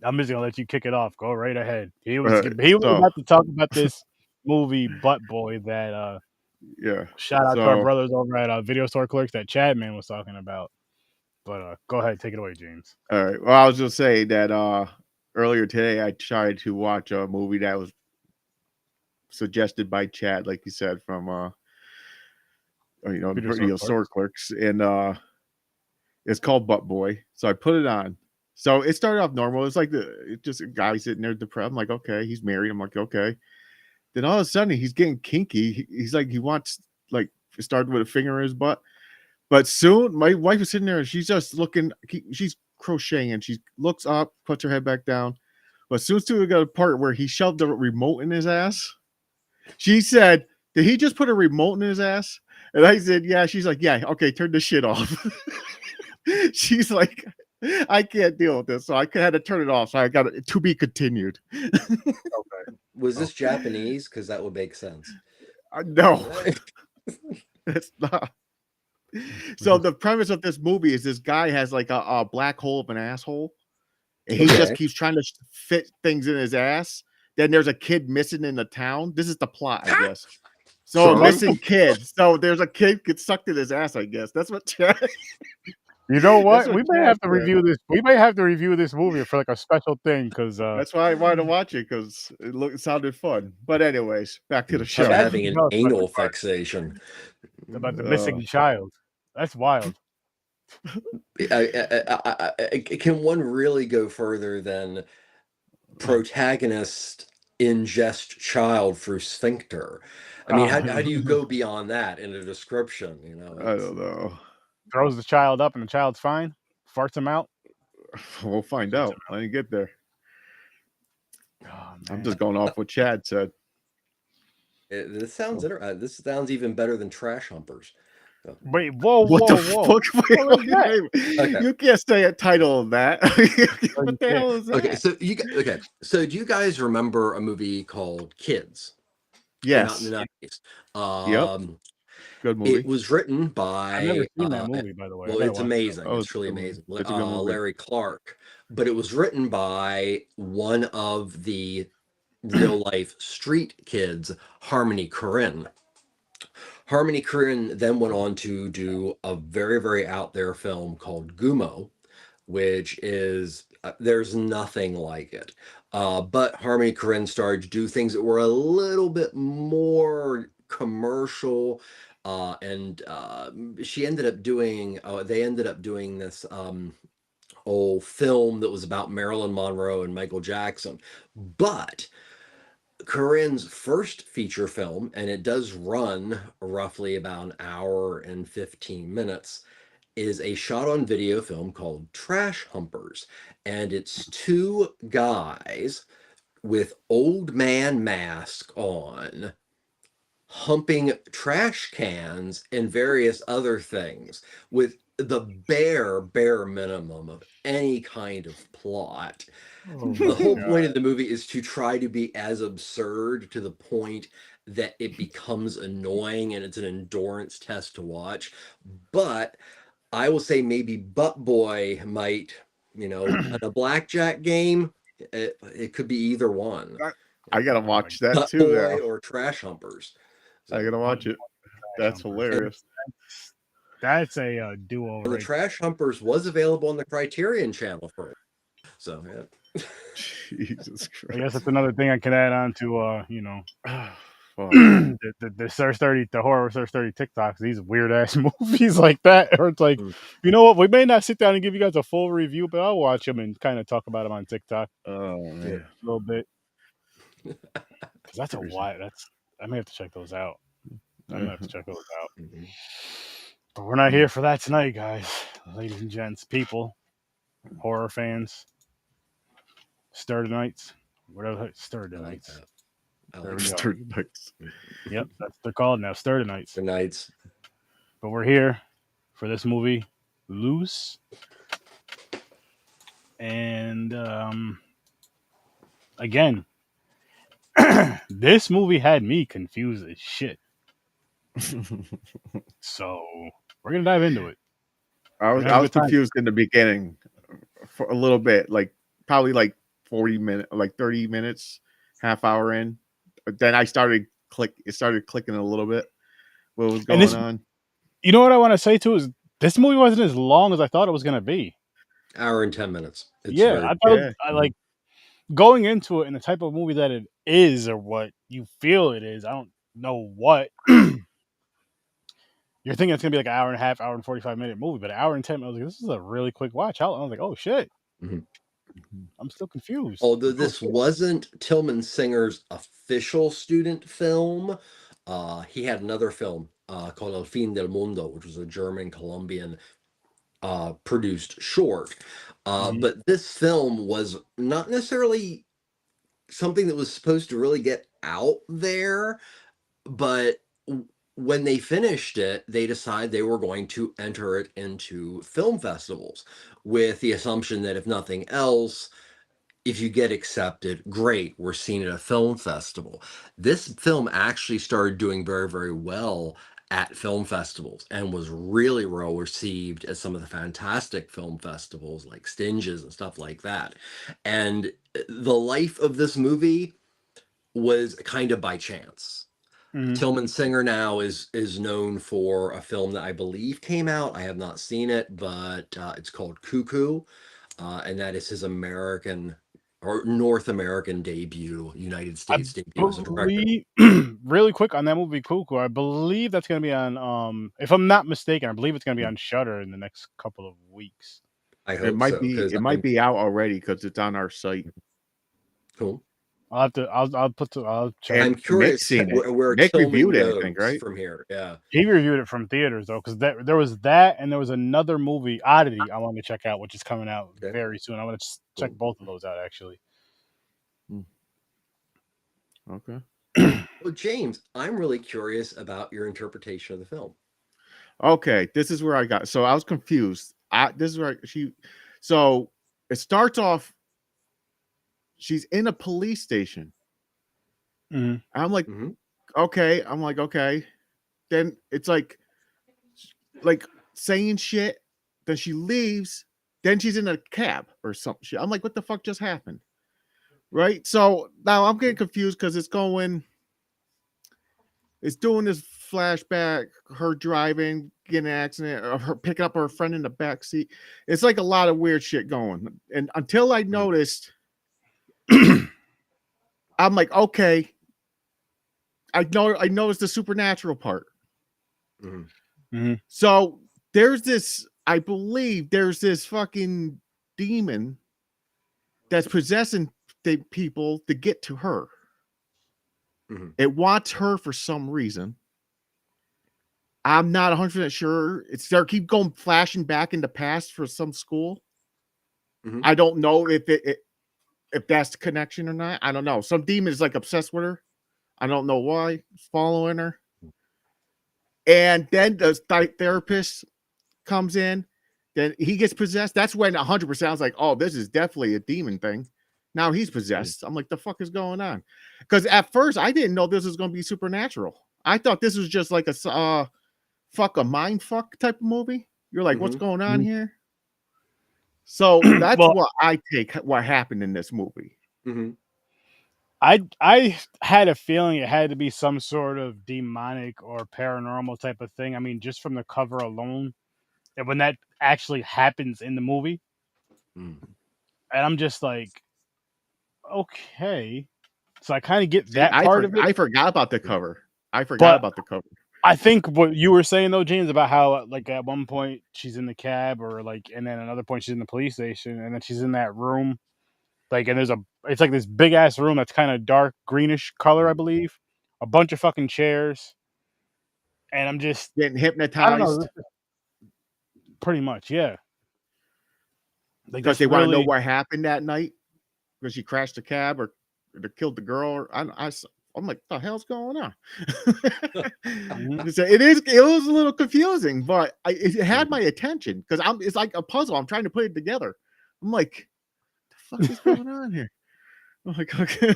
I'm just gonna let you kick it off. Go right ahead. He was about to talk about this movie Butt Boy that yeah. shout out to our brothers over at Video Store Clerks that Chadman was talking about. But go ahead, take it away, James. All right. Well, I was just saying that earlier today I tried to watch a movie that was suggested by Chad, like you said, from Video Store Clerks, and it's called Butt Boy. So I put it on. So it started off normal. It's like just a guy sitting there depressed. I'm like, okay, he's married. I'm like, okay. Then all of a sudden he's getting kinky. He's like, he wants like started with a finger in his butt. But soon my wife is sitting there and she's just looking, she's crocheting and she looks up, puts her head back down. But soon as we got a part where he shoved a remote in his ass, she said, did he just put a remote in his ass? And I said, yeah. She's like, yeah, okay, turn the shit off. She's like, I can't deal with this. So I had to turn it off. So I got it to be continued. Okay. Was this Japanese? Because that would make sense. No, it's not. So the premise of this movie is this guy has like a black hole of an asshole. And he just keeps trying to fit things in his ass. Then there's a kid missing in the town. This is the plot, I guess. So a missing kid. So there's a kid gets sucked in his ass, I guess. That's what You know what? We may have to review this. We may have to review this movie for like a special thing because that's why I wanted to watch it because it sounded fun. But anyways, back to the show. I'm having an anal fixation about the missing child. That's wild. Can one really go further than protagonist ingest child through sphincter? I mean, how do you go beyond that in a description? You know, I don't know. Throws the child up and the child's fine. Farts him out. We'll find out. I didn't get there. I'm just going off what Chad said. This sounds this sounds even better than Trash Humpers. Wait, whoa! Fuck? Wait. You can't say a title of that. What the hell is that? So do you guys remember a movie called Kids? Yes. In the 90s. Yep. Good movie. It was written by. I've never seen that movie, by the way. Well, it's amazing. It's really amazing. It's a good movie. Larry Clark, but it was written by one of the real life street kids, Harmony Korine. Harmony Korine then went on to do a very, very out there film called Gumo, which is there's nothing like it. But Harmony Korine started to do things that were a little bit more commercial, and she ended up doing. They ended up doing this old film that was about Marilyn Monroe and Michael Jackson, but Korine's first feature film, and it does run roughly about an hour and 15 minutes, is a shot on video film called Trash Humpers. And it's two guys with old man mask on, humping trash cans and various other things with the bare minimum of any kind of plot. The whole point of the movie is to try to be as absurd to the point that it becomes annoying and it's an endurance test to watch. But I will say maybe Butt Boy might, in a blackjack game, it could be either one. I gotta watch that Butt too. Boy or Trash Humpers. I gotta watch it. That's hilarious. That's a duo. And the Trash Humpers was available on the Criterion channel first. So yeah. Jesus Christ. I guess that's another thing I can add on to the SirSturdy, the HorrorWithSirSturdy TikToks, these weird ass movies like that. Or it's like, you know what, we may not sit down and give you guys a full review, but I'll watch them and kind of talk about them on TikTok. Oh man, a little bit. Because that's a lot. I may have to check those out. I'm gonna have to check those out. Mm-hmm. But we're not here for that tonight, guys, ladies and gents, people, horror fans, Sturd-o-Nights, whatever. Sturd-o-Nights. Sturd-o-Nights. Yep, that's what they're called now, Sturd-o-Nights. The Nights. But we're here for this movie, Loose. And again, this movie had me confused as shit. So we're gonna dive into it. I was confused in the beginning for a little bit, like probably like 40 minutes, like 30 minutes, half hour in. But then it started clicking a little bit what was And going this, on. you know what I want to say too is this movie wasn't as long as I thought it was gonna be. Hour and 10 minutes. It's Yeah, very I thought Yeah. I like going into it and the type of movie that it is or what you feel it is. I don't know what you're thinking it's gonna be like an hour and a half, hour and 45-minute movie, but an hour and 10. I was like, this is a really quick watch. I was like, oh shit, Mhm. I'm still confused. Although this wasn't Tilman Singer's official student film, he had another film called El Fin del Mundo, which was a German Colombian produced short. But this film was not necessarily something that was supposed to really get out there, but when they finished it, they decided they were going to enter it into film festivals with the assumption that if nothing else, if you get accepted, great, we're seen at a film festival. This film actually started doing very, very well at film festivals and was really well received at some of the fantastic film festivals like Stinges and stuff like that. And the life of this movie was kind of by chance. Tilman Singer now is known for a film that I believe came out. I have not seen it, but it's called Cuckoo, and that is his American or North American debut, United I States debut as a director. believe really quick on that movie Cuckoo. I believe that's gonna be on if I'm not mistaken, I believe it's gonna be on Shudder in the next couple of weeks. I It hope might so be because it might be out already because it's on our site. cool. I'll have to I'll check. And I'm curious Nick's seen it. where Nick Tilman reviewed it, I goes think, right? from here. Yeah. He reviewed it from theaters though, because there was that and there was another movie, Oddity, I wanted to check out, which is coming out Okay. very soon. I want to check both of those out actually. Okay. Well, James, I'm really curious about your interpretation of the film. Okay, this is where I got. So I was confused. This is where so it starts off. She's in a police station. I'm like, okay. I'm like, okay. Then it's like saying shit. Then she leaves. Then she's in a cab or some shit. I'm like, what the fuck just happened? Right. So now I'm getting confused because it's doing this flashback, her driving, getting an accident, or her picking up her friend in the back seat. It's like a lot of weird shit going. And until I noticed, I'm like, okay, I noticed the supernatural part. So there's this, I believe there's this fucking demon that's possessing the people to get to her. It wants her for some reason. I'm not 100% sure. It's there. Keep going, flashing back in the past for some school. I don't know if that's the connection or not. I don't know. Some demon is like obsessed with her. I don't know why. Following her. And then the therapist comes in. Then he gets possessed. That's when 100% I was like, oh, this is definitely a demon thing. Now he's possessed. I'm like, the fuck is going on? Because at first I didn't know this was going to be supernatural. I thought this was just like a fuck a mind fuck type of movie. You're like, what's going on here? So that's what I take what happened in this movie. I had a feeling it had to be some sort of demonic or paranormal type of thing. I mean, just from the cover alone, and when that actually happens in the movie, and I'm just like, okay. So I kind of get that part of it. I forgot about the cover. About the cover. I think what you were saying though, James, about how like at one point she's in the cab or like, and then another point she's in the police station, and then she's in that room, like, and it's like this big ass room that's kind of dark greenish color, I believe, a bunch of fucking chairs, and I'm just getting hypnotized. I don't know, pretty much, yeah. Because they want to know what happened that night, because she crashed the cab or killed the girl. Or I'm like, what the hell's going on? It was a little confusing, but it had my attention because it's like a puzzle. I'm trying to put it together. I'm like, what the fuck is going on here? I'm like, okay.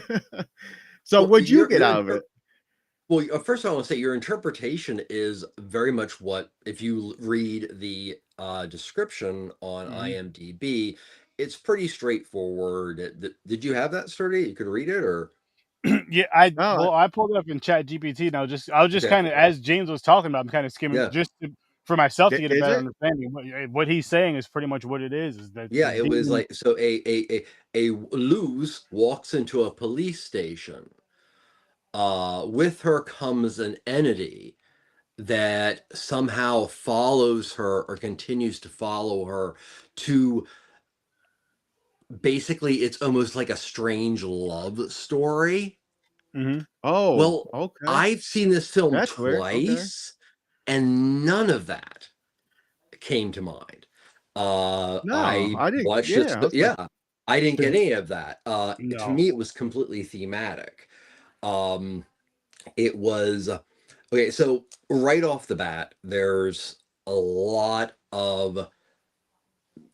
So what'd you get out of it? Well, first of all, I want to say your interpretation is very much what, if you read the description on IMDb, it's pretty straightforward. Did you have that, Sturdy? You could read it, or Yeah, No, I pulled it up in Chat GPT, and I was just okay, kind of, as James was talking about, I'm kind of skimming yeah, just for myself to get a is better it? understanding. What he's saying is pretty much what it is that yeah. the It was demon. like, so a Luz walks into a police station. With her comes an entity that somehow follows her or continues to follow her to basically, it's almost like a strange love story. Hmm. Oh, Well, okay. I've seen this film That's weird. Okay. twice and none of that came to mind. No, I I didn't. watched this, Yeah, I was like, yeah, I didn't get any of that. To No. me, it was completely thematic. Um, it was okay. So right off the bat, there's a lot of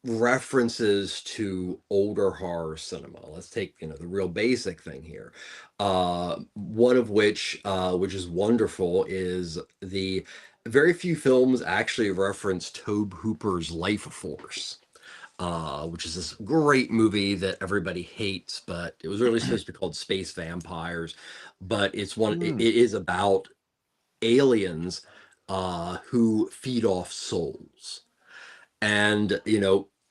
references to older horror cinema. Let's take, the real basic thing here. One of which is wonderful, is the very few films actually reference Tobe Hooper's Life Force, which is this great movie that everybody hates, but it was really supposed to be called Space Vampires. But it hmm. is about aliens who feed off souls. And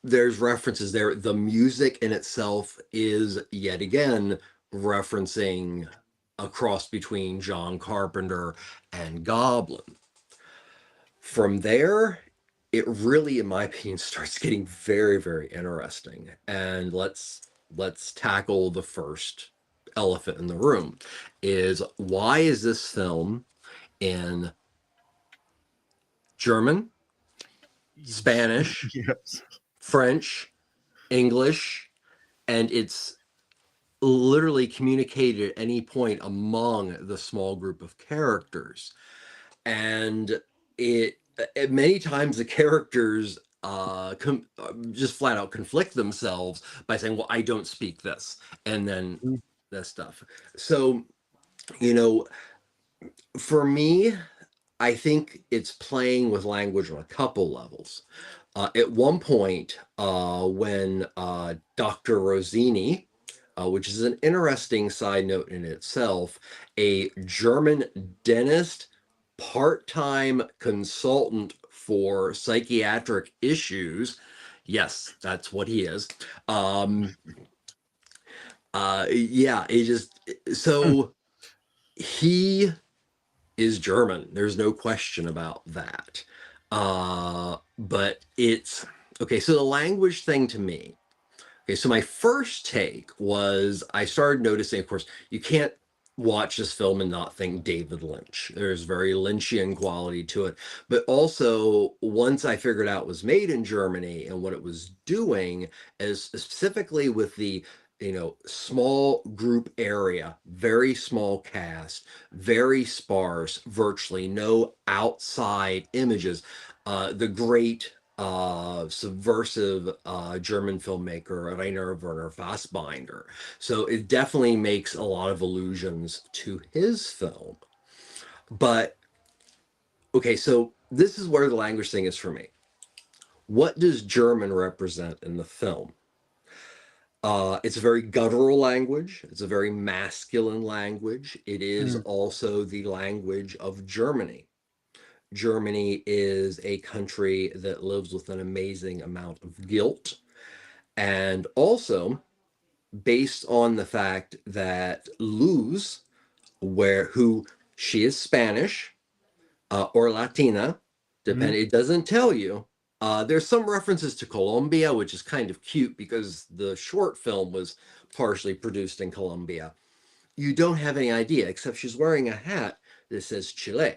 there's references there. The music in itself is yet again referencing a cross between John Carpenter and Goblin. From there, it really, in my opinion, starts getting very, very interesting. And let's tackle the first elephant in the room. Is why is this film in German, Spanish, Yes. French, English, and it's literally communicated at any point among the small group of characters. And many times the characters just flat out conflict themselves by saying, well, I don't speak this, and then this stuff. So, you know, for me, I think it's playing with language on a couple levels. At one point, when Dr. Rosini, which is an interesting side note in itself, a German dentist, part-time consultant for psychiatric issues. Yes, that's what he is. Yeah, it just, so he is German. There's no question about that. But it's okay. So the language thing to me. Okay, so my first take was I started noticing, of course, you can't watch this film and not think David Lynch. There's very Lynchian quality to it. But also, once I figured out it was made in Germany and what it was doing, as specifically with the small group area, very small cast, very sparse, virtually no outside images. The great subversive German filmmaker Rainer Werner Fassbinder. So it definitely makes a lot of allusions to his film. But okay, so this is where the language thing is for me. What does German represent in the film? It's a very guttural language. It's a very masculine language. It is also the language of Germany. Germany is a country that lives with an amazing amount of guilt. And also, based on the fact that Luz, who she is Spanish or Latina, depending, it doesn't tell you. There's some references to Colombia, which is kind of cute because the short film was partially produced in Colombia. You don't have any idea, except she's wearing a hat that says Chile.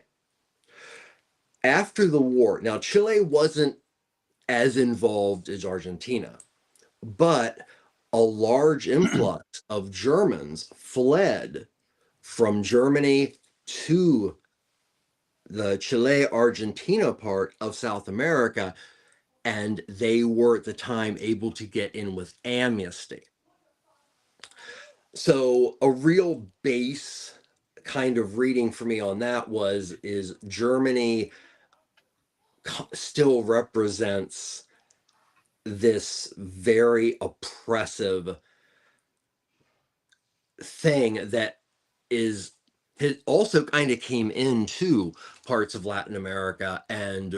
After the war, now Chile wasn't as involved as Argentina, but a large influx of Germans fled from Germany to the Chile Argentina part of South America, and they were at the time able to get in with amnesty. So a real base kind of reading for me on that is Germany still represents this very oppressive thing that is it also kind of came into parts of Latin America and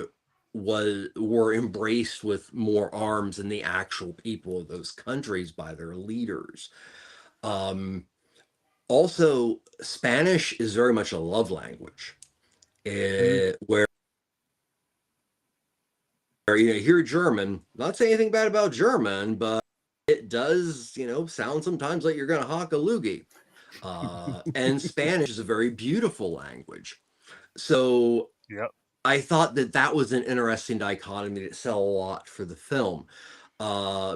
were embraced with more arms than the actual people of those countries by their leaders. Also, Spanish is very much a love language, where you hear German. Not saying anything bad about German, but it does, sound sometimes like you're going to hawk a loogie. And Spanish is a very beautiful language. So Yep. I thought that was an interesting dichotomy that sell a lot for the film.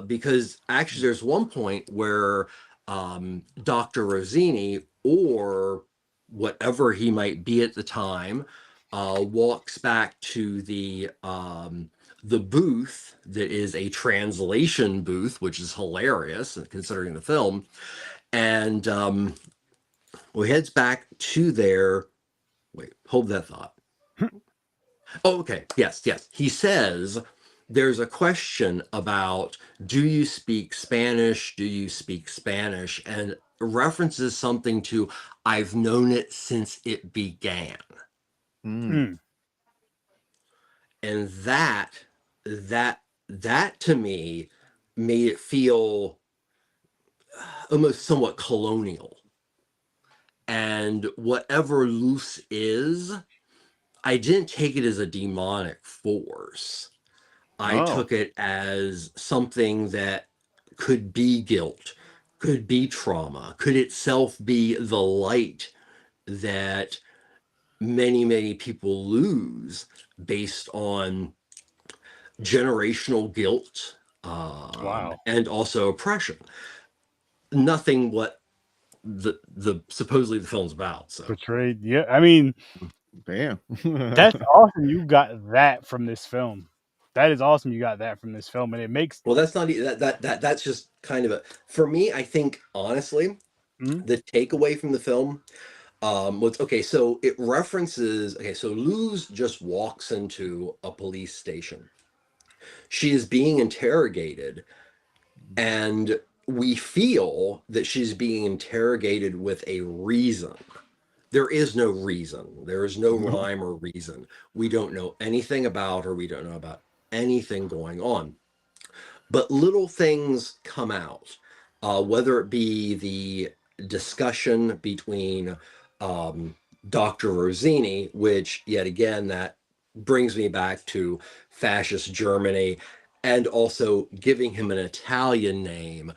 Because actually there's one point where Dr. Rossini, or whatever he might be at the time, walks back to the booth that is a translation booth, which is hilarious considering the film. And well, he heads back to there. Wait, hold that thought. Oh, okay. Yes. He says there's a question about, do you speak Spanish? Do you speak Spanish? And references something to, I've known it since it began. Mm. And that to me made it feel almost somewhat colonial. And whatever Luz is, I didn't take it as a demonic force. I took it as something that could be guilt, could be trauma, could itself be the light that many, many people lose based on generational guilt and also oppression. Nothing what the supposedly the film's about. So Portrayed. Yeah. I mean, Bam. that's awesome. You got that from this film. That is awesome. You got that from this film, and it makes. Well, that's not that's just kind of a, for me. I think honestly, the takeaway from the film was, okay, so it references, okay, so Luz just walks into a police station. She is being interrogated, and we feel that she's being interrogated with a reason. There is no reason. There is no rhyme or reason. We don't know anything about her. We don't know about anything going on. But little things come out, whether it be the discussion between Dr. Rossini, which yet again, that brings me back to fascist Germany, and also giving him an Italian name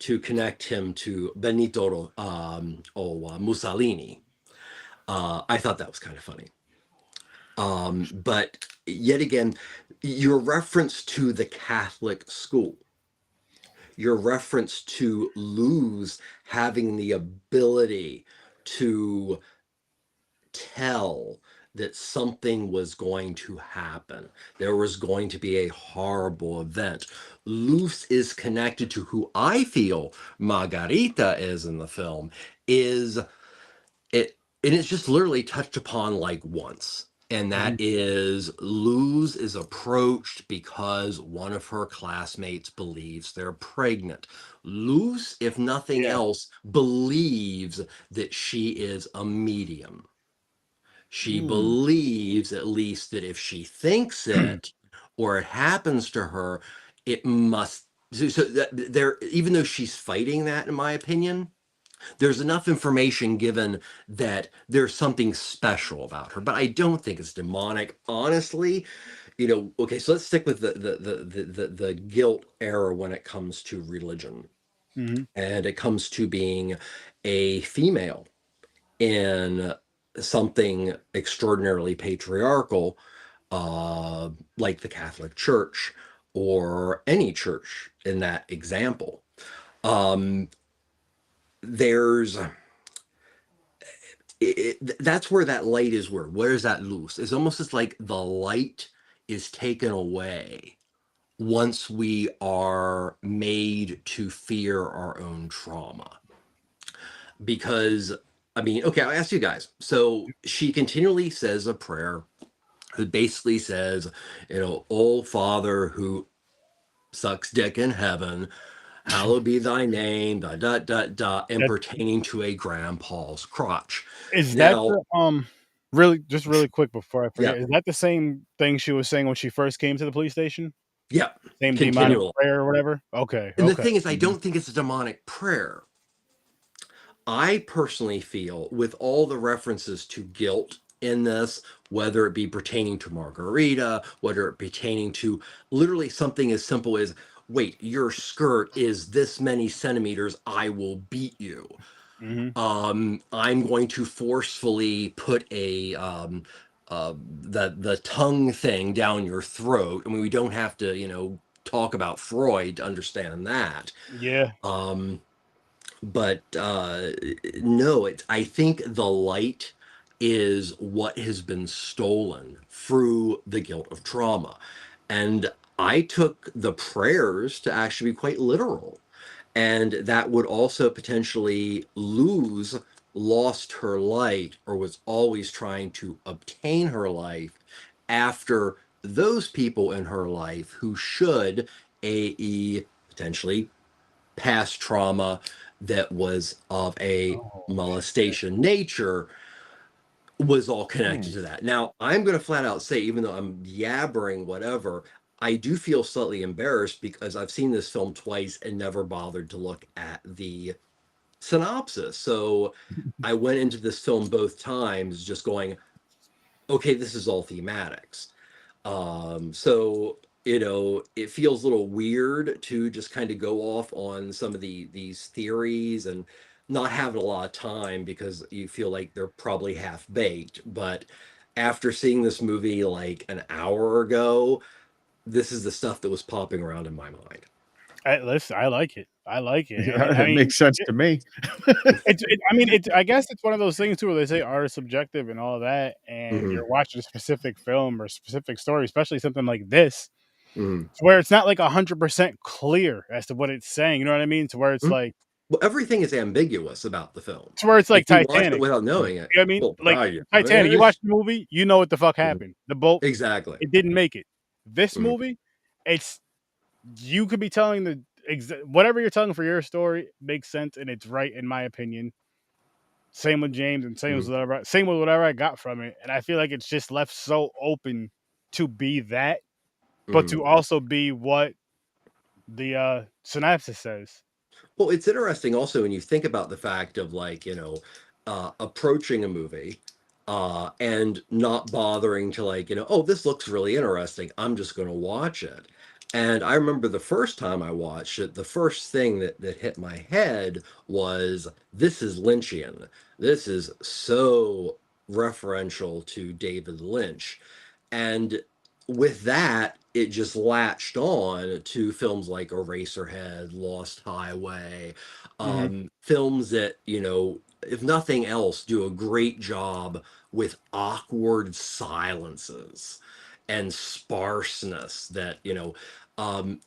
to connect him to Benito Mussolini. I thought that was kind of funny. But yet again, your reference to the Catholic school, your reference to Luz having the ability to tell that something was going to happen, there was going to be a horrible event. Luz is connected to who I feel Margarita is in the film, is it, and it's just literally touched upon like once. And that is, Luz is approached because one of her classmates believes they're pregnant. Luz, if nothing else, believes that she is a medium. She believes, at least, that if she thinks it or it happens to her, it must. So that there, even though she's fighting that, in my opinion, there's enough information given that there's something special about her, but I don't think it's demonic, honestly. Okay, so let's stick with the guilt era when it comes to religion, and it comes to being a female in something extraordinarily patriarchal, like the Catholic Church or any church in that example. That's where that light is. Where's that Luz? It's almost as like the light is taken away once we are made to fear our own trauma. Because, I mean, okay, I'll ask you guys. So she continually says a prayer that basically says, "Oh Father, who sucks dick in heaven, hallowed be thy name, and pertaining to a grandpa's crotch. Is that Now, the really quick before I yeah, forget? Is that the same thing she was saying when she first came to the police station? yeah, Same demonic continual. prayer or whatever. Okay, And the okay. thing is, I don't think it's a demonic prayer. I personally feel, with all the references to guilt in this, whether it be pertaining to Margarita, whether it pertaining to literally something as simple as, wait, your skirt is this many centimeters, I will beat you. Hmm. I'm going to forcefully put a the tongue thing down your throat. I mean, we don't have to, talk about Freud to understand that. Yeah. Um, but no, I think the light is what has been stolen through the guilt of trauma. And I took the prayers to actually be quite literal. And that would also potentially lost her light, or was always trying to obtain her life after those people in her life who should AE potentially past trauma that was of a Oh shit. molestation nature was all Hmm. connected to that. Now, I'm going to flat out say, even though I'm yabbering whatever, I do feel slightly embarrassed because I've seen this film twice and never bothered to look at the synopsis. So I went into this film both times just going, okay, this is all thematics. So it feels a little weird to just kind of go off on some of these theories and not having a lot of time because you feel like they're probably half baked. But after seeing this movie like an hour ago, this is the stuff that was popping around in my mind. Listen, I like it. I like it. Yeah, it makes sense to me. I mean, I guess it's one of those things too, where they say art is subjective and all that, and Hmm. you're watching a specific film or specific story, especially something like this, Hmm. to where it's not like 100% clear as to what it's saying. You know what I mean? To where it's like, Well, everything is ambiguous about the film. to where it's like If you watch it Titanic. without You knowing know it, what I mean? well, Like yeah, Titanic. You watch the movie, you know what the fuck Mhm. happened. The boat, Exactly. it didn't make it. This Mhm. movie, it's you could be telling whatever you're telling for your story makes sense and it's right in my opinion. Same with James and Mhm. same with whatever I got from it. And I feel like it's just left so open to be that, but Mhm. to also be what the synopsis says. Well, it's interesting also when you think about the fact of like, approaching a movie and not bothering to like, oh, this looks really interesting. I'm just going to watch it. And I remember the first time I watched it, the first thing that hit my head was this is Lynchian. This is so referential to David Lynch. And with that, it just latched on to films like Eraserhead, Lost Highway, Hmm. films that, if nothing else, do a great job with awkward silences and sparseness that,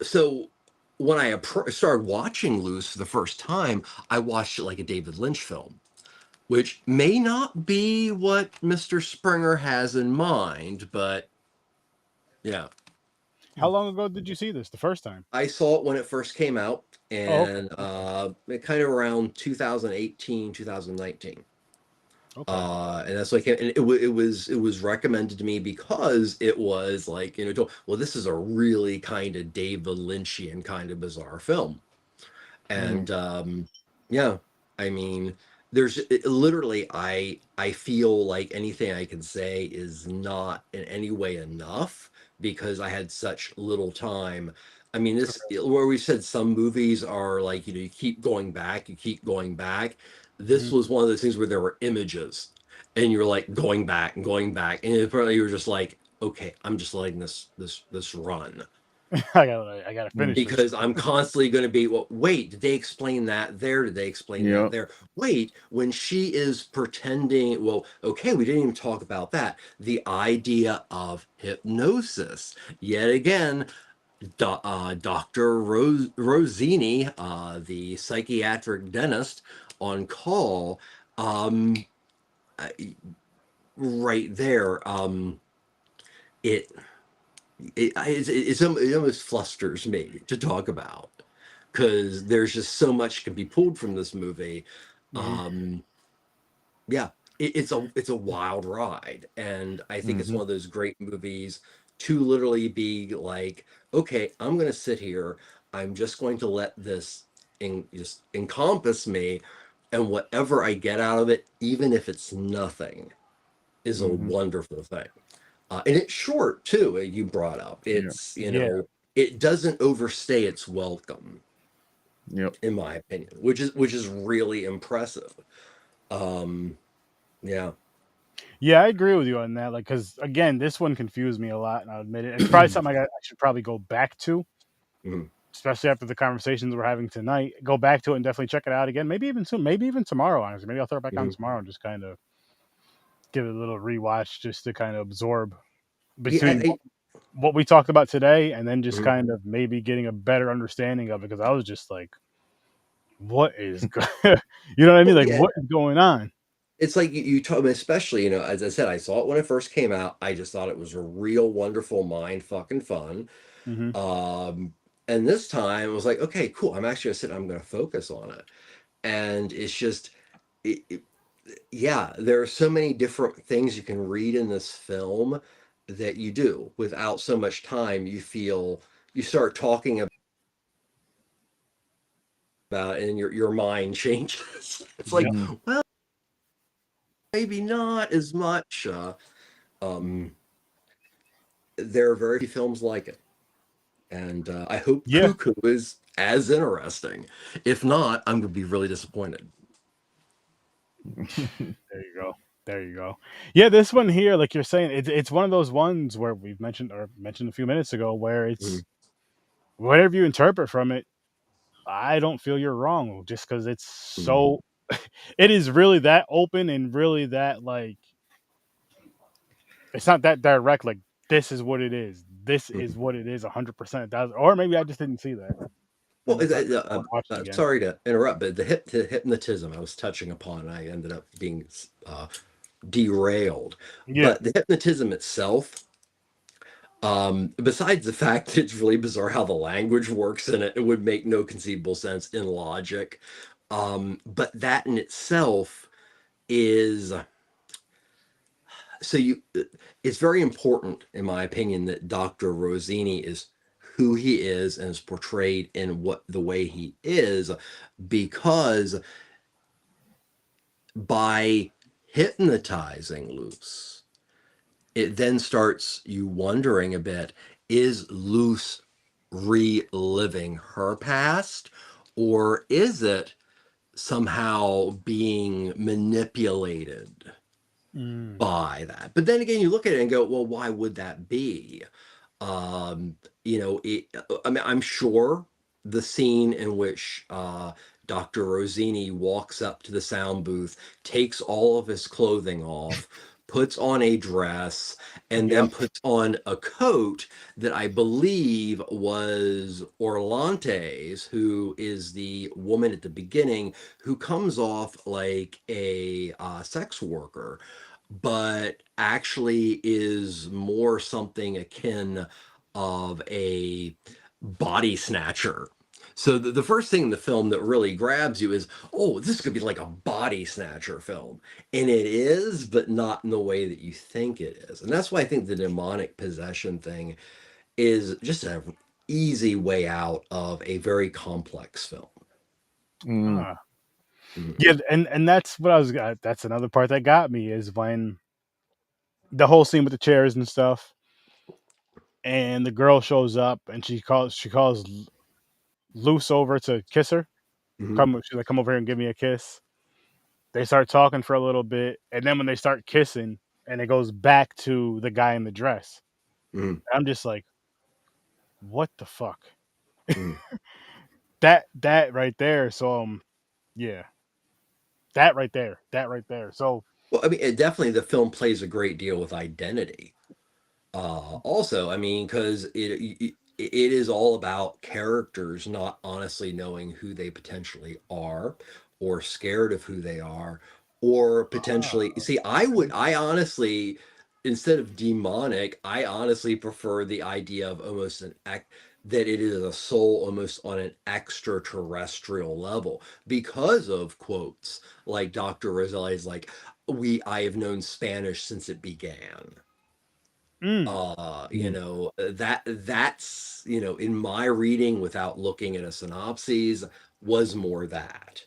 so when I started watching Loose for the first time, I watched it like a David Lynch film, which may not be what Mr. Springer has in mind, but yeah. How long ago did you see this the first time? I saw it when it first came out, Oh, okay, and okay, it kind of around 2018, 2019. okay. And that's like, and it was recommended to me because it was like, well, this is a really kind of David Lynchian kind of bizarre film. Hmm. And yeah, I mean, literally, I feel like anything I can say is not in any way enough because I had such little time. I mean, this where we said some movies are like, you keep going back, you keep going back. This Hmm. was one of those things where there were images and you're like going back, and apparently you were just like, okay, I'm just letting this run I gotta finish this. because I'm constantly going to be, well, wait, did they explain that there? Did they explain that Yep. there? Wait, when she is pretending, well, okay, we didn't even talk about that. The idea of hypnosis. Yet again, Dr. Rosini, the psychiatric dentist on call, um, right there, it it almost flusters me to talk about, because there's just so much can be pulled from this movie. Yeah, it's a wild ride, and I think it's one of those great movies to literally be like, okay, I'm going to sit here, I'm just going to let this just encompass me, and whatever I get out of it, even if it's nothing, is a wonderful thing. And it's short too. You brought up it's it doesn't overstay its welcome. Yep. In my opinion, which is really impressive. Yeah. Yeah, I agree with you on that. Like, because again, this one confused me a lot, and I'll admit it. It's probably something I should probably go back to, especially after the conversations we're having tonight. Go back to it and definitely check it out again. Maybe even soon. Maybe even tomorrow. Honestly, maybe I'll throw it back on tomorrow and just kind of give it a little rewatch, just to kind of absorb between what we talked about today, and then just kind of maybe getting a better understanding of it. Because I was just like, "What is, you know what I mean? Like, what is going on?" It's like you talk, especially, as I said, I saw it when it first came out. I just thought it was a real wonderful mind fucking fun. And this time I was like, okay, cool. I'm actually gonna sit, I'm gonna focus on it. And it's just, yeah, there are so many different things you can read in this film that you do without so much time. You start talking about it, and your mind changes. It's like, well, maybe not as much. There are very few films like it, and I hope Cuckoo is as interesting. If not, I'm going to be really disappointed. There you go. There you go. Yeah, this one here, like you're saying, it's one of those ones where we've mentioned a few minutes ago, where it's whatever you interpret from it. I don't feel you're wrong, just because it's so. It is really that open and really that, like, it's not that direct. Like, this is what it is. This is what it is. 100%. Or maybe I just didn't see that. Well, sorry to interrupt, but the hypnotism I was touching upon, I ended up being derailed. But the hypnotism itself, besides the fact that it's really bizarre how the language works in it, it would make no conceivable sense in logic. But that in itself is it's very important, in my opinion, that Dr. Rossini is who he is and is portrayed in the way he is, because by hypnotizing Luce, it then starts you wondering a bit, is Luce reliving her past, or is it somehow being manipulated by that? But then again, you look at it and go, well, why would that be? I mean, I'm sure the scene in which Dr. Rossini walks up to the sound booth, takes all of his clothing off, puts on a dress, and then puts on a coat that I believe was Orlante's, who is the woman at the beginning who comes off like a sex worker, but actually is more something akin of a body snatcher. So the first thing in the film that really grabs you is, oh, this could be like a body snatcher film. And it is, but not in the way that you think it is. And that's why I think the demonic possession thing is just an easy way out of a very complex film. Yeah, and that's what I was. That's another part that got me, is when the whole scene with the chairs and stuff, and the girl shows up and she calls Luce over to kiss her. She's like, come over here and give me a kiss. They start talking for a little bit, and then when they start kissing, and it goes back to the guy in the dress, I'm just like, what the fuck? that right there. So yeah, that right there. So, well, I mean, definitely the film plays a great deal with identity. Also, I mean, because it is all about characters not honestly knowing who they potentially are, or scared of who they are, or potentially. See, I honestly, instead of demonic, I honestly prefer the idea of almost that it is a soul almost on an extraterrestrial level because of quotes like Dr. Roselli's like, I have known Spanish since it began. You know, that's, you know, in my reading without looking at a synopsis was more that.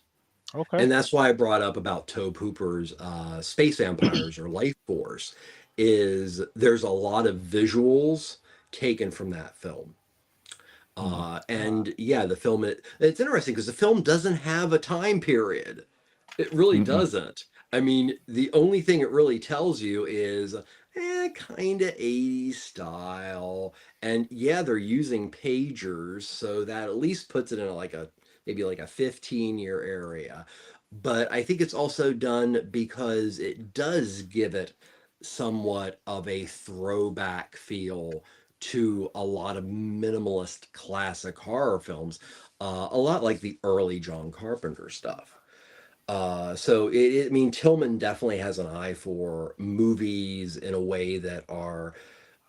Okay. And that's why I brought up about Tobe Hooper's Space Vampires or Life Force, is there's a lot of visuals taken from that film. And yeah, the film, it's interesting because the film doesn't have a time period. It really doesn't. I mean, the only thing it really tells you is kind of 80s style. And yeah, they're using pagers, so that at least puts it in maybe like a 15-year area. But I think it's also done because it does give it somewhat of a throwback feel to a lot of minimalist classic horror films, a lot like the early John Carpenter stuff. So I mean, Tilman definitely has an eye for movies in a way that are,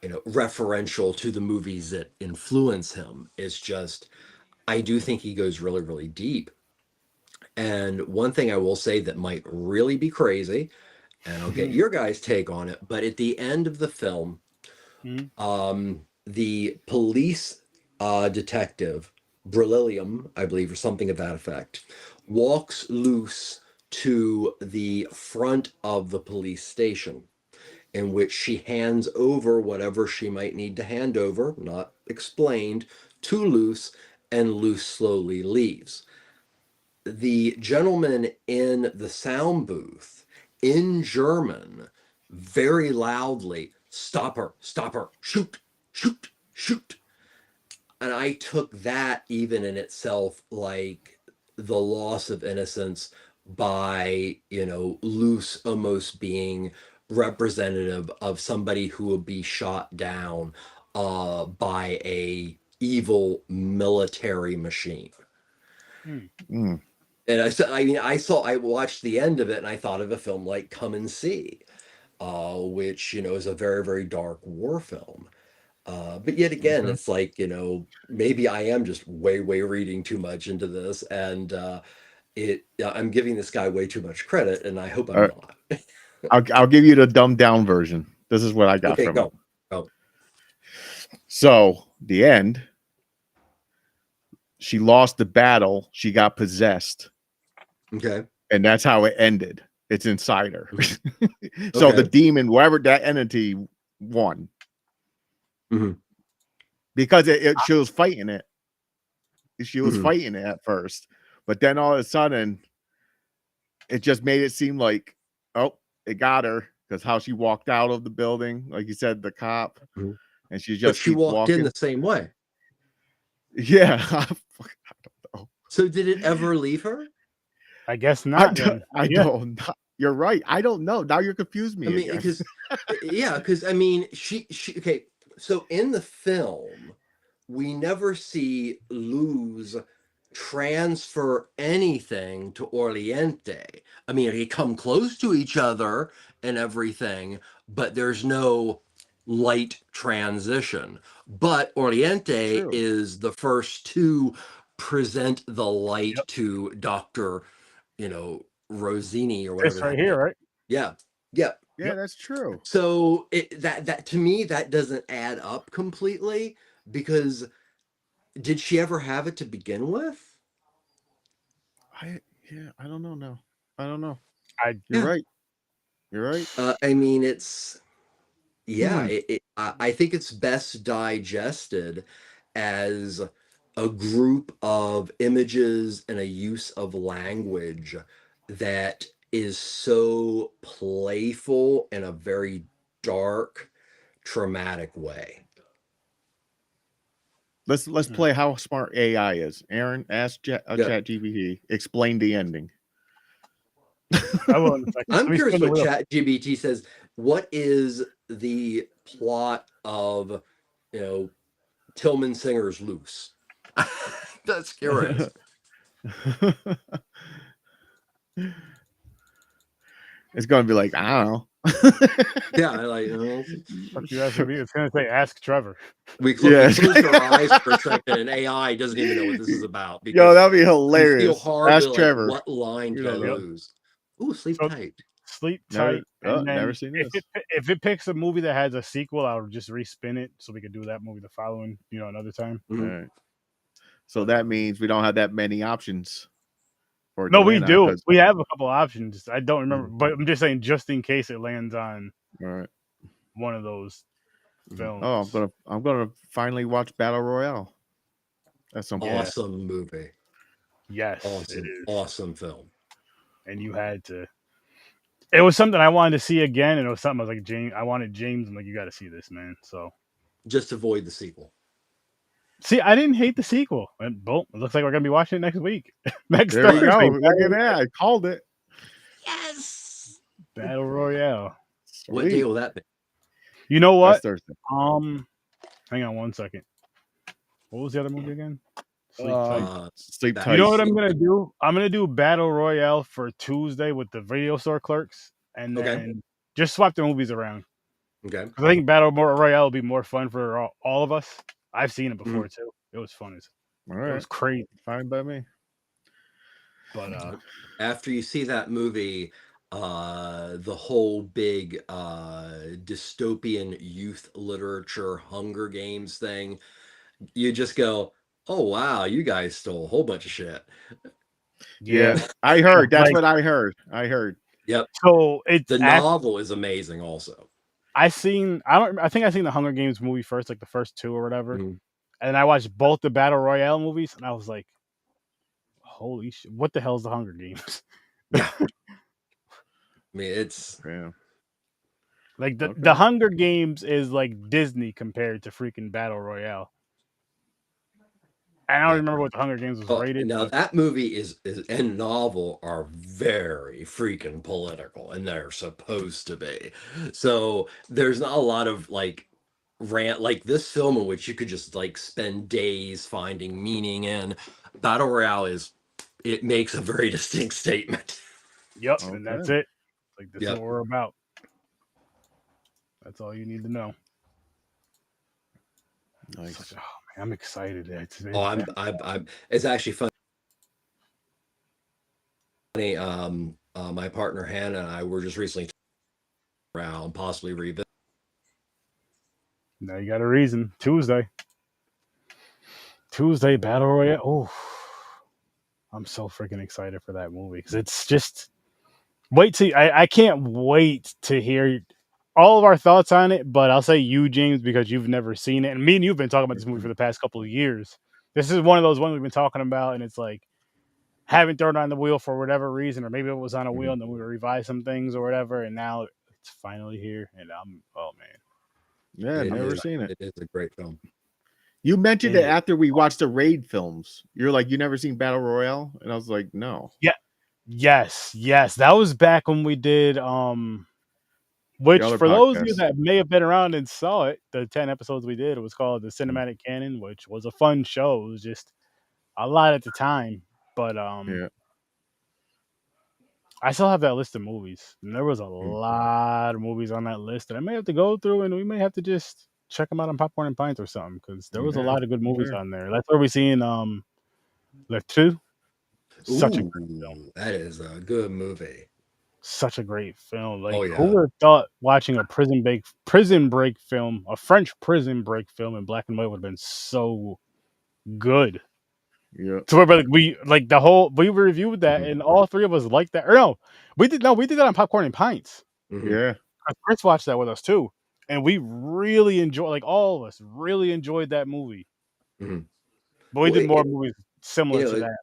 you know, referential to the movies that influence him. It's just, I do think he goes really, really deep. And one thing I will say that might really be crazy, and I'll get your guys' take on it, but at the end of the film, the police detective, Beryllium, I believe, or something of that effect, walks loose to the front of the police station, in which she hands over whatever she might need to hand over, not explained, to Luce, and Luce slowly leaves. The gentleman in the sound booth, in German, very loudly, stop her, shoot, shoot, shoot. And I took that even in itself like the loss of innocence by, you know, Luce almost being representative of somebody who would be shot down by a evil military machine. And I watched the end of it and I thought of a film like Come and See, which, you know, is a very, very dark war film. But yet again, it's like, you know, maybe I am just way, way reading too much into this, and I'm giving this guy way too much credit, and I hope I'm not. I'll give you the dumbed down version. This is what I got from it. Go. So the end, she lost the battle. She got possessed. Okay. And that's how it ended. It's inside her. So the demon, whatever that entity, won. Because she was fighting it. She was fighting it at first. But then all of a sudden, it just made it seem like, oh, it got her. Because how she walked out of the building, like you said, the cop. And she just she walked in the same way. Yeah. I don't know. So did it ever leave her? I guess not. I don't know. You're right. I don't know. Now you're confused me. I mean, because I mean, she okay. So in the film, we never see Luz transfer anything to Oriente. I mean, they come close to each other and everything, but there's no light transition. But Oriente is the first to present the light to Dr. You know, Rosini or whatever. It's right here, right? Yeah, that's true. So that to me, that doesn't add up completely, because did she ever have it to begin with? I don't know now. I don't know. You're right. You're right. I mean, it's I think it's best digested as a group of images and a use of language that is so playful in a very dark, traumatic way. Let's play how smart AI is. Aaron, ask ChatGPT, explain the ending. I'm curious what ChatGPT says. What is the plot of, you know, Tilman Singer's Loose? That's curious. It's going to be like, I don't know. Yeah, like Fuck you asking me? It's gonna say ask Trevor. we Yes. closed our eyes for a second, and AI doesn't even know what this is about Yo, because that'd be we feel hilarious. hard Ask to like Trevor. what line You to don't know. use. Ooh, sleep So- tight. Sleep Never, tight, and then never seen this. if it picks a movie that has a sequel, I'll just respin it so we could do that movie the following, another time. All Mhm. right. So that means we don't have that many options. For it No, to we land on, do. 'cause- We have a couple options. I don't remember, but I'm just saying, just in case it lands on All right. one of those films. Oh, I'm gonna finally watch Battle Royale. At some point. Yeah. Awesome movie. Yes, Awesome, it is. awesome film. And you had to. It was something I wanted to see again, and it was something I was like, James. I wanted James. I'm like, you got to see this, man. So Just avoid the sequel. see, I didn't hate the sequel, and boom, it looks like we're gonna be watching it next week. Next There you Thursday. go. Look at that. I called it. Yes. Battle Royale. What Sweet. day will that be? You know what? That's Thursday. Hang on one second. What was the other movie again? Sleep Tight. Sleep that- tight. You know what I'm gonna do? I'm gonna do Battle Royale for Tuesday with the video store clerks, and Okay. then just swap the movies around. Okay. Because I think Battle Royale will be more fun for all of us. I've seen it before too. It was fun. All It right. was crazy. Fine by me. But After you see that movie, the whole big dystopian youth literature Hunger Games thing, you just go, oh wow, you guys stole a whole bunch of shit. Yeah. I heard. That's Like- what I heard. I heard. Yep. so it's The novel is amazing also. I think I seen the Hunger Games movie first, like the first two or whatever, Mhm. and I watched both the Battle Royale movies, and I was like, holy shit, what the hell's the Hunger Games? Yeah. I mean, it's Yeah. Like the Okay. Hunger Games is like Disney compared to freaking Battle Royale. I don't Yeah. remember what the Hunger Games was rated. now but that movie is and novel are very freaking political, and they're supposed to be. So there's not a lot of like rant like this film in which you could just like spend days finding meaning in. Battle Royale it makes a very distinct statement. Yep, and that's Okay. it. Like this is Yep. what we're about. That's all you need to know. Nice. Such, oh man, I'm excited. Oh, I'm it's actually funny. My partner Hannah and I were just recently around possibly revisit. Now you got a reason. Tuesday Battle Royale. Oh, I'm so freaking excited for that movie because it's just I can't wait to hear all of our thoughts on it. But I'll say you, James, because you've never seen it, and me and you've been talking about this movie for the past couple of years. This is one of those ones we've been talking about, and it's like haven't thrown on the wheel for whatever reason, or maybe it was on a wheel and then we revised some things or whatever, and now it's finally here, and oh man. Yeah, never seen it. It is a great film. You mentioned it after we watched the Raid films. You're like, you never seen Battle Royale? And I was like, no. Yes. That was back when we did which The other for those of you podcast. that may have been around and saw it, the 10 episodes we did, it was called the Cinematic Canon, which was a fun show. It was just a lot at the time. But Yeah. I still have that list of movies. And there was a lot of movies on that list that I may have to go through, and we may have to just check them out on Popcorn and Pints or something, because there was a Yeah, lot of good movies sure. on there. That's where we seen Le Two. Such a Ooh, great film. that is a good movie. Such a great film. Like, Oh, yeah. who would have thought watching a prison break film, a French prison break film in black and white would have been so good. Yeah. So we reviewed that, and all three of us liked that. Or no, we did that on Popcorn and Pints. Mhm. Yeah. Chris watched that with us too, and we really enjoyed. Like all of us really enjoyed that movie. Mhm. But we Well, did more movies similar to that.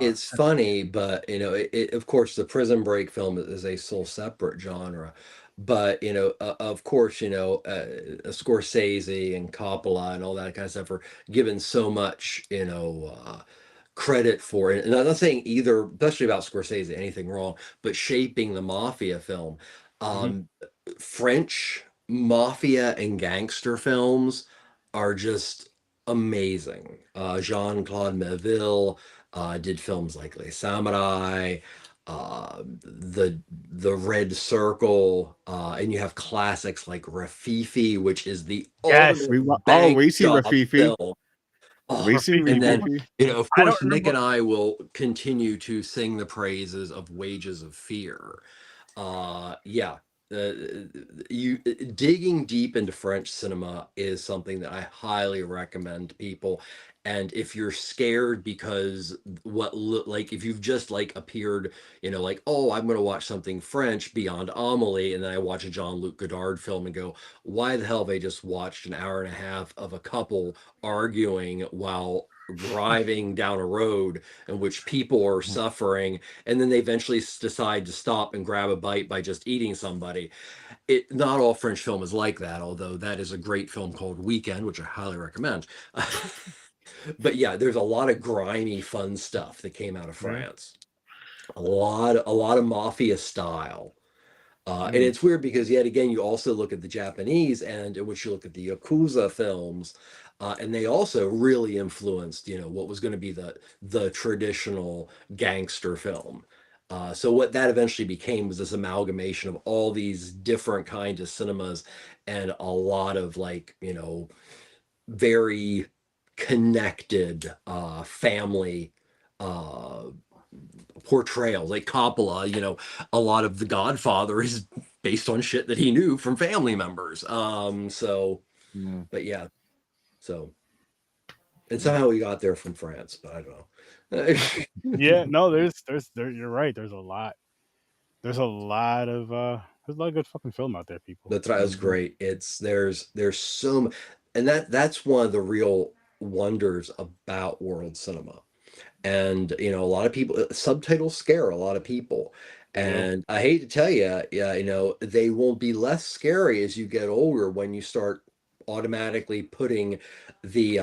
It's funny, but of course, the Prison Break film is a sole separate genre. But of course, Scorsese and Coppola and all that kind of stuff are given so much, credit for it. And I'm not saying either, especially about Scorsese, anything wrong, but shaping the mafia film. French mafia and gangster films are just amazing. Jean-Claude Melville did films like Les Samurai. the Red Circle, and you have classics like Rafifi, which is the Yes. ultimate bank we seen job Rafifi. film. We seen And then, Rafifi. of I don't course, Nick remember. and I will continue to sing the praises of Wages of Fear. Yeah, uh, you digging deep into French cinema is something that I highly recommend people. And if you're scared because like if you've just like appeared, like, oh, I'm going to watch something French beyond Amelie, and then I watch a Jean-Luc Godard film and go, why the hell have I just watched an hour and a half of a couple arguing while driving down a road in which people are suffering, and then they eventually decide to stop and grab a bite by just eating somebody. Not all French film is like that, although that is a great film called Weekend, which I highly recommend. But yeah, there's a lot of grimy, fun stuff that came out of France. A lot of mafia style. And it's weird because yet again, you also look at the Japanese and in which you look at the Yakuza films, and they also really influenced, what was going to be the traditional gangster film. So what that eventually became was this amalgamation of all these different kinds of cinemas and a lot of like, very connected family uh portrayals. Like Coppola, a lot of The Godfather is based on shit that he knew from family members. But yeah, so and somehow he got there from France, but I don't know. Yeah, no, you're right. There's a lot. There's a lot of good fucking film out there, people. That's great. There's so and that's one of the real wonders about world cinema. And a lot of people, subtitles scare a lot of people, and I hate to tell you, yeah, they will be less scary as you get older when you start automatically putting the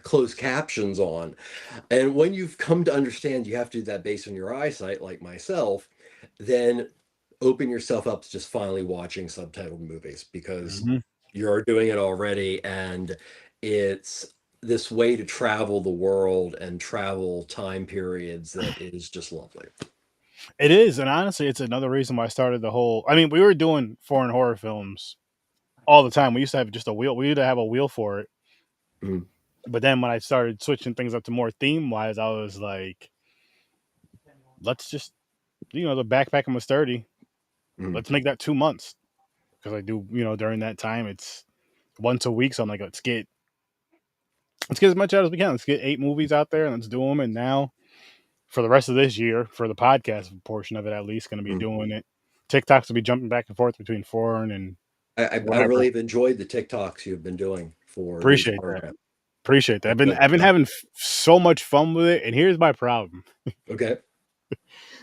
closed captions on. And when you've come to understand you have to do that based on your eyesight, like myself, then open yourself up to just finally watching subtitled movies, because Mm-hmm. you're doing it already, and it's this way to travel the world and travel time periods that is just lovely. It is, and honestly, it's another reason why I started the whole. I mean, we were doing foreign horror films all the time. We used to have just a wheel. We used to have a wheel for it. Mm. But then when I started switching things up to more theme wise, I was like, let's just, the backpack with Sturdy. Mm. Let's make that 2 months, because I do, during that time it's once a week. So I'm like, let's get as much out as we can. Let's get 8 movies out there and let's do them. And now, for the rest of this year, for the podcast portion of it, at least, going to be doing it. TikToks will be jumping back and forth between foreign and I really have enjoyed the TikToks you've been doing for these appreciate that. programs. Appreciate that. I've been having so much fun with it, and here's my problem. Okay.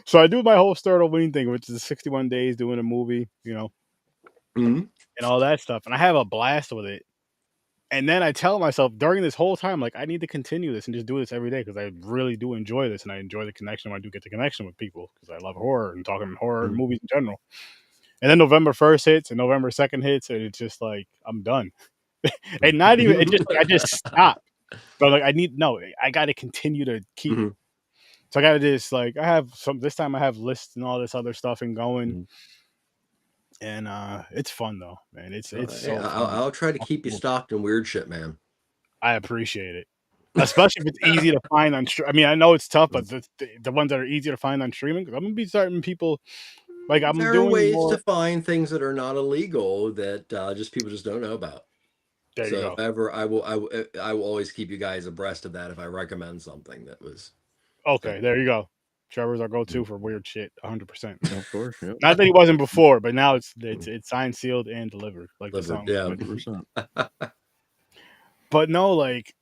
So I do my whole Sturd-o-Ween thing, which is 61 days doing a movie, Mm-hmm. and all that stuff, and I have a blast with it. And then I tell myself during this whole time, like, I need to continue this and just do this every day, because I really do enjoy this, and I enjoy the connection when I do get the connection with people, because I love horror and talking horror and movies in general. And then November 1st hits and November 2nd hits, and it's just like, I'm done. And not even, it just, like, I just stop. But like, I got to continue to keep. Mm-hmm. So I got to just, like, this time I have lists and all this other stuff and going. And it's fun though, man. It's so fun. I'll try to keep you stocked in weird shit, man. I appreciate it. Especially if it's easy to find on I mean, I know it's tough, but the ones that are easy to find on streaming, I'm gonna be starting people. Like, I'm There are doing ways more. to find things that are not illegal that just people just don't know about. There you go. If ever, I will always keep you guys abreast of that if I recommend something that was. Okay, there you go. Trevor's our go-to for weird shit, 100%. Of course, yeah. Not that he wasn't before, but now it's signed, sealed, and delivered, like the song. Yeah. 100%. But no, like,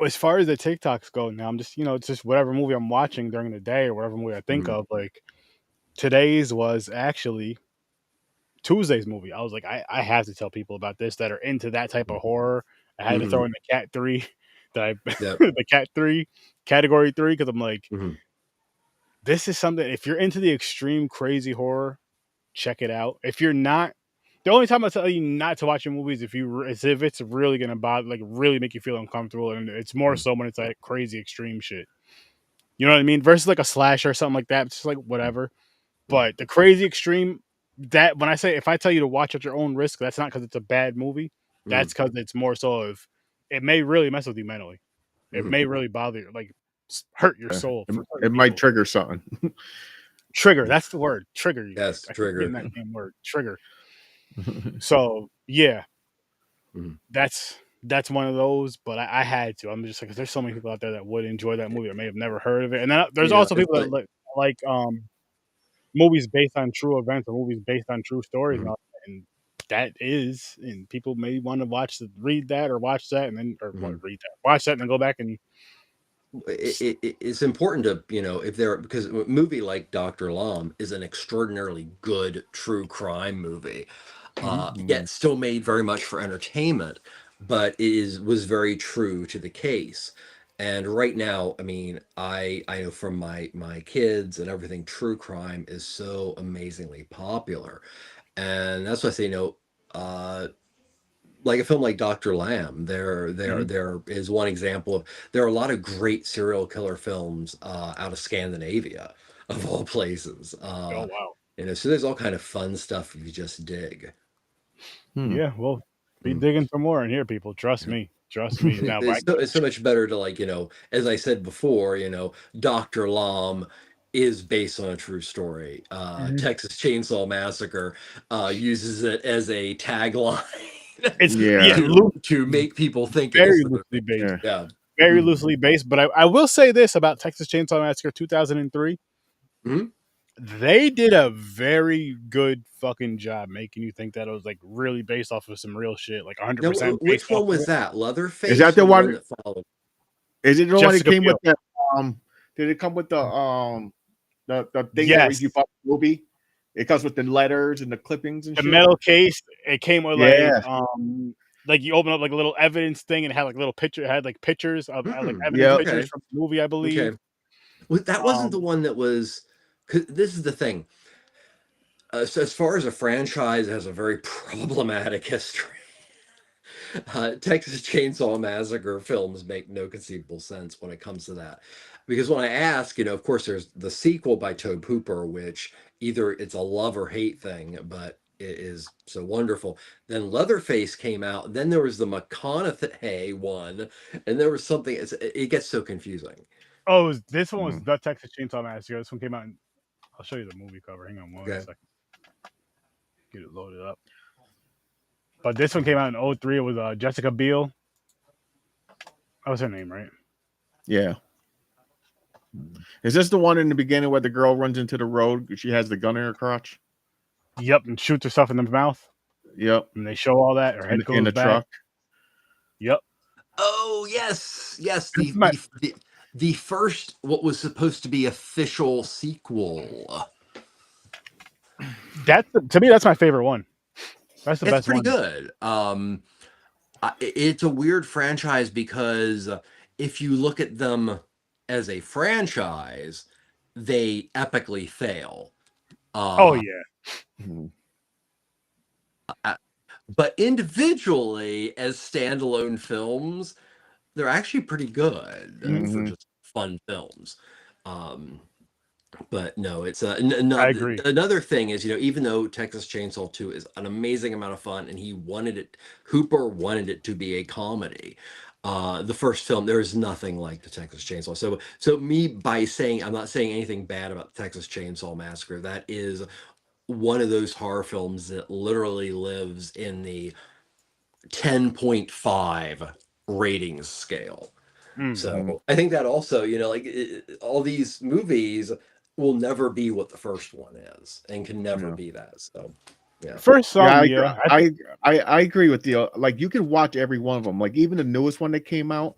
as far as the TikToks go now, I'm just, it's just whatever movie I'm watching during the day or whatever movie I think of. Like, today's was actually Tuesday's movie. I was like, I have to tell people about this that are into that type of horror. I had to throw in the Cat 3 the Cat 3 category 3, because I'm like, this is something, if you're into the extreme crazy horror, check it out. If you're not, the only time I tell you not to watch your movies is if it's really gonna bother, like, really make you feel uncomfortable, and it's more so when it's like crazy extreme shit. You know what I mean? Versus like a slasher or something like that. It's just like whatever. But the crazy extreme, that when I say, if I tell you to watch at your own risk, that's not because it's a bad movie. That's because it's more so of, it may really mess with you mentally. It may really bother you, like hurt your soul. It might trigger something. Trigger, that's the word. Trigger you. Yes, I keep trigger. getting that same word. Trigger. So yeah, that's one of those. But I had to. I'm just like, 'cause there's so many people out there that would enjoy that movie or may have never heard of it, and then there's also people that like movies based on true events or movies based on true stories, and that is, and people may want to read that or watch that, and then watch that and then go back and. It's important to, because a movie like Dr. Lom is an extraordinarily good true crime movie, yet still made very much for entertainment, but was very true to the case. And right now, I mean, I know from my kids and everything, true crime is so amazingly popular, and that's why I say, like a film like Dr. Lamb, there is one example of, there are a lot of great serial killer films out of Scandinavia, of all places. Oh wow! So there's all kind of fun stuff if you just dig. Yeah, well, be digging for more in here, people. Trust me. Now, it's so much better to, like, as I said before, Dr. Lom is based on a true story. Texas Chainsaw Massacre uses it as a tagline. It's to make people think very loosely based. Yeah. Very loosely based. But I will say this about Texas Chainsaw Massacre 2003. They did a very good fucking job making you think that it was like really based off of some real shit, like 100%. Which one was that? Leatherface? Is that the one that followed? Is it the one that came with the did it come with the thing that you bought the movie? It comes with the letters and the clippings and the shit. metal case. It came with like you open up like a little evidence thing and it had like little picture. It had like pictures of like evidence pictures from the movie, I believe. Okay. Well, that wasn't the one that was. Cause this is the thing. So as far as a franchise, it has a very problematic history. Texas Chainsaw Massacre films make no conceivable sense when it comes to that. Because when I ask, of course, there's the sequel by Tobe Hooper, which either it's a love or hate thing, but it is so wonderful. Then Leatherface came out. Then there was the McConaughey one, and there was something. It gets so confusing. Oh, this one was the Texas Chainsaw Massacre. This one came out. I'll show you the movie cover. Hang on one second. Get it loaded up. But this one came out in 2003. It was Jessica Biel. That was her name, right? Yeah. Is this the one in the beginning where the girl runs into the road? She has the gun in her crotch. Yep, and shoots herself in the mouth. Yep. And they show all that. Her head goes in the back. truck. Yep. Oh yes. The first, what was supposed to be official sequel. To me, that's my favorite one. That's the best one. It's pretty good. It's a weird franchise because if you look at them as a franchise, they epically fail. Oh yeah. But individually, as standalone films, they're actually pretty good for just fun films. But no, it's I agree. Another thing is, even though Texas Chainsaw 2 is an amazing amount of fun, and Hooper wanted it to be a comedy. The first film, there is nothing like the Texas Chainsaw. So me, by saying, I'm not saying anything bad about the Texas Chainsaw Massacre. That is one of those horror films that literally lives in the 10.5 ratings scale. So I think that also, all these movies will never be what the first one is, and can never be that. So yeah. First song, I agree with you. Like, you can watch every one of them. Like, even the newest one that came out,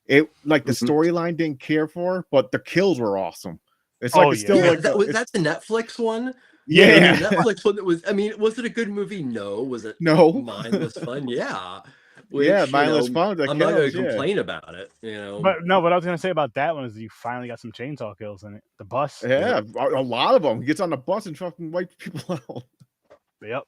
it like the storyline didn't care for, but the kills were awesome. It's like that's the Netflix one. Yeah, the Netflix one that was. I mean, was it a good movie? No. Was it? No. Mindless fun? Yeah. Which, mindless fun. I'm not going to complain about it. But what I was going to say about that one is you finally got some chainsaw kills in it. The bus. Yeah, a lot of them. He gets on the bus and fucking wipes people out. Yep.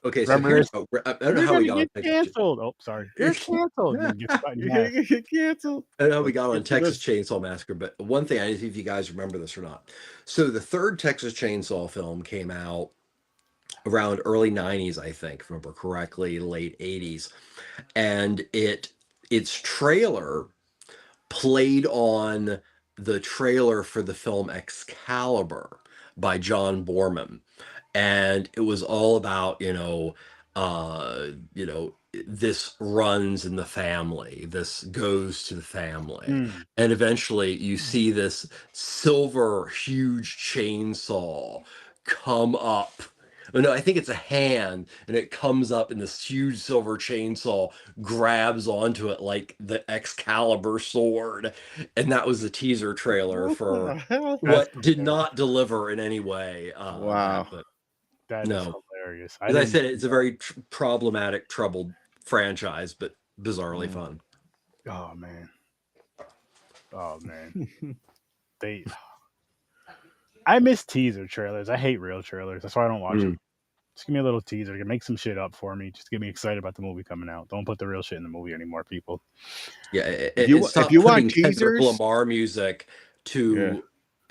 Okay, so Remember here's this? I don't know You're how we gonna got on get Texas. canceled. Oh, sorry. You're canceled. And gets cut in You're half. gonna get canceled. I don't know how we got on Let's get to Texas this. Chainsaw Massacre, but one thing I need to see if you guys remember this or not. So the third Texas Chainsaw film came out around early 90s, I think, if I remember correctly, late 80s. And its trailer played on the trailer for the film Excalibur by John Borman. And it was all about, this runs in the family, this goes to the family. Mm. And eventually you see this silver huge chainsaw come up. Oh, no, I think it's a hand, and it comes up, and this huge silver chainsaw grabs onto it like the Excalibur sword. And that was the teaser trailer What for the hell? That's what did not deliver in any way. Wow. But that is no, hilarious. as I said, it's a very problematic, troubled franchise, but bizarrely Mm. fun. Oh man. Oh man. They. I miss teaser trailers. I hate real trailers. That's why I don't watch them. Just give me a little teaser. Make some shit up for me. Just get me excited about the movie coming out. Don't put the real shit in the movie anymore, people. Yeah, If stop you want putting Kendrick teasers, Lamar music to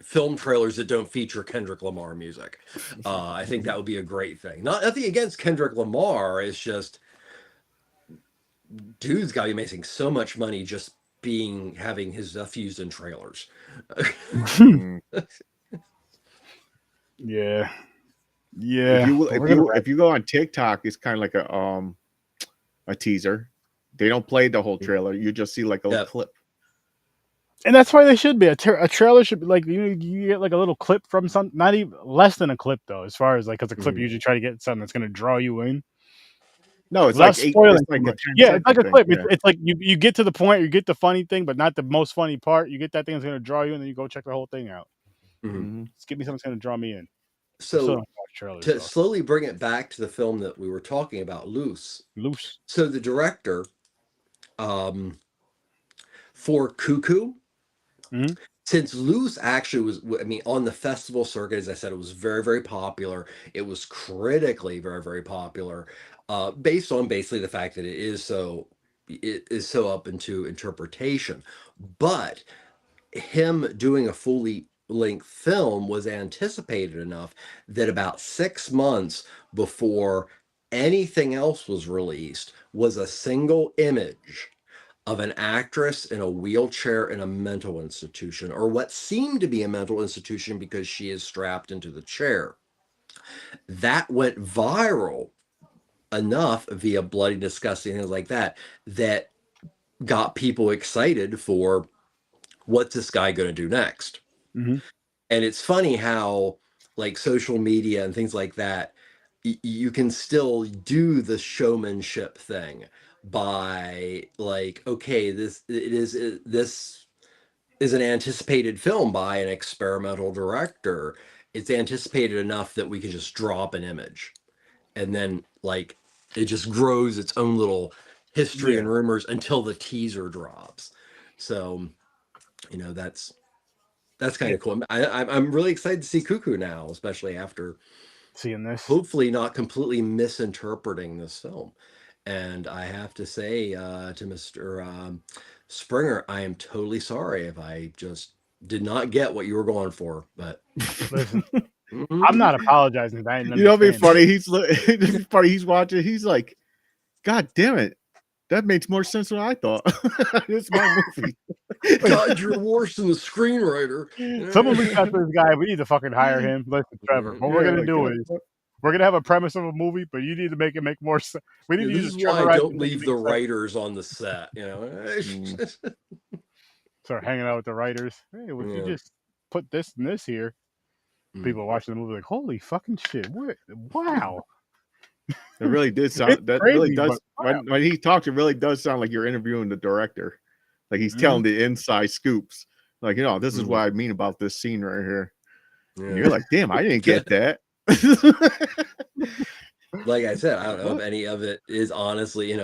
film trailers that don't feature Kendrick Lamar music. I think that would be a great thing. Nothing against Kendrick Lamar. It's just dude's got to be making so much money just having his stuff used in trailers. mm, Yeah. if you go on TikTok, it's kind of like a teaser. They don't play the whole trailer. You just see like a little clip. And that's why they should be. A trailer should be like you get like a little clip from something, not even less than a clip though, as far as like, because a clip usually try to get something that's going to draw you in. No, it's without like spoiling a 10 yeah, it's like a thing. clip. Yeah. It's like you get to the point, you get the funny thing, but not the most funny part. You get that thing that's going to draw you, and then you go check the whole thing out. Just give me something that's going to draw me in. So to slowly bring it back to the film that we were talking about, Loose. So the director for Cuckoo, since Loose actually was, I mean, on the festival circuit, as I said, it was very, very popular. It was critically very, very popular, based on basically the fact that it is so up into interpretation. But him doing a fully length film was anticipated enough that about 6 months before anything else was released was a single image of an actress in a wheelchair in a mental institution, or what seemed to be a mental institution because she is strapped into the chair. That went viral enough via Bloody Disgusting, things like that, that got people excited for what's this guy going to do next. And it's funny how like social media and things like that, you can still do the showmanship thing by like, okay, this is an anticipated film by an experimental director. It's anticipated enough that we can just drop an image, and then like it just grows its own little history and rumors until the teaser drops. So that's kind of cool. I'm really excited to see Cuckoo now, especially after seeing this. Hopefully not completely misinterpreting this film. And I have to say to Mr. Springer, I am totally sorry if I just did not get what you were going for. But listen, I'm not apologizing. I didn't it'd be funny. It'd be funny. He's watching. He's like, God damn it. That makes more sense than I thought. It's my movie. God, you're worse than the screenwriter. Someone reach out to this guy. We need to fucking hire him. Listen, Trevor, what we're gonna do is we're gonna have a premise of a movie, but you need to make it make more sense. We need to this use is why I don't leave the writers on the set. Start hanging out with the writers. Hey, if you just put this and this here, people watching the movie like, holy fucking shit! Wow. It really did sound. That crazy, really does. Wow. When he talks, it really does sound like you're interviewing the director. Like he's telling the inside scoops. Like, this is what I mean about this scene right here. And you're like, damn, I didn't get that. Like I said, I don't know if any of it is honestly,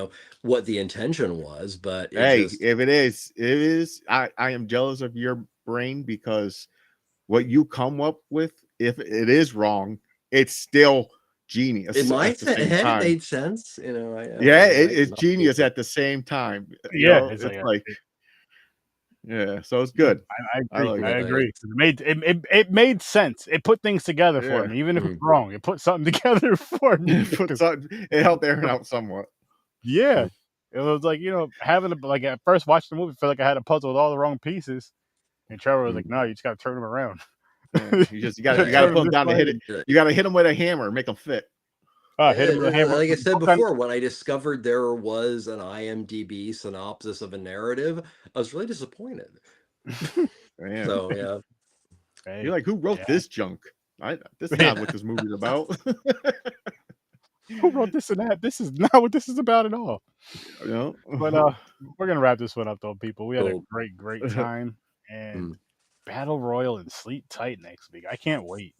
what the intention was, but if it is. I am jealous of your brain, because what you come up with, if it is wrong, it's still genius It might at the same had time. made sense, you know. Yeah, it's genius at the same time. Yeah, It's like yeah, so it's yeah, good. I agree. like I it. agree. It made sense. It put things together for Yeah. me, even if it's wrong. It put something together for me. It helped Aaron out somewhat. Yeah, it was like, you know, having a, like, at first watching the movie, I felt like I had a puzzle with all the wrong pieces, and Trevor was like, "No, you just got to turn them around. Yeah, you got to Turn put them this down to way hit it. and- You got to hit them with a hammer, make them fit. hit him with a hammer. Like I said Hook on- before, when I discovered there was an IMDb synopsis of a narrative, I was really disappointed. Man. So yeah, Hey, You're like, who wrote yeah. this junk? This is not what this movie's about. Who wrote this and that? This is not what this is about at all. You know? But we're gonna wrap this one up though, people. We had a Cool. great time, and Battle Royal and Sleep Tight next week. I can't wait.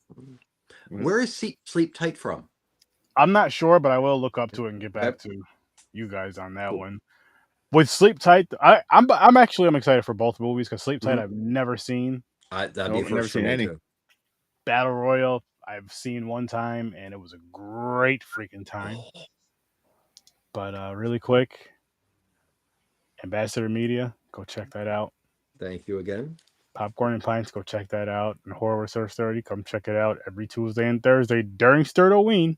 Where is Sleep Tight from? I'm not sure, but I will look up to it and get back Okay. to you guys on that Cool. one. With Sleep Tight, I'm excited for both movies because Sleep Tight I've never seen. That'd be Nope, first never for seen me any. too. Battle Royal I've seen one time, and it was a great freaking time. But really quick, Ambassador Media, go check that out. Thank you again. Popcorn and Pints, go check that out. And HorrorWithSirSturdy, come check it out every Tuesday and Thursday during Sturd-o-Ween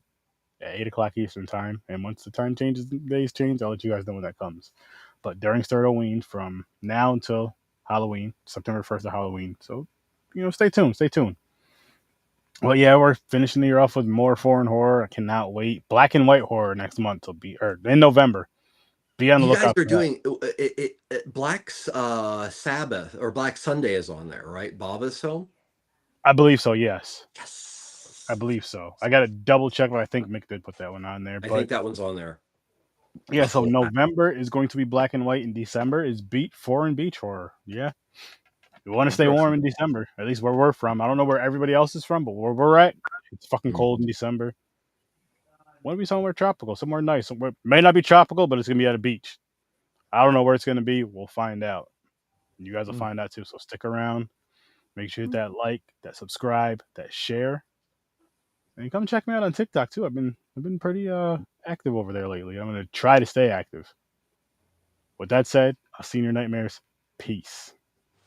at 8 o'clock Eastern Time. And once the time changes, the days change, I'll let you guys know when that comes. But during Sturd-o-Ween, from now until Halloween, September 1st to Halloween. So, you know, stay tuned. Well, yeah, we're finishing the year off with more foreign horror. I cannot wait. Black and white horror next month will be, or in November. Be on the You guys lookout are for that. doing Black Sabbath or Black Sunday is on there, right? Baba's film. I believe so, yes. Yes, I believe so. I got to double check, but I think Mick did put that one on there. I But think that one's on there. yeah, so November is going to be black and white, and December is foreign beach horror. Yeah. We want to stay warm in December, at least where we're from. I don't know where everybody else is from, but where we're at, it's fucking cold in December. Want to be somewhere tropical, somewhere nice. Somewhere may not be tropical, but it's gonna be at a beach. I don't know where it's gonna be. We'll find out. You guys will find out too. So stick around. Make sure you hit that like, that subscribe, that share, and come check me out on TikTok too. I've been pretty active over there lately. I'm gonna try to stay active. With that said, I'll see you in your nightmares. Peace.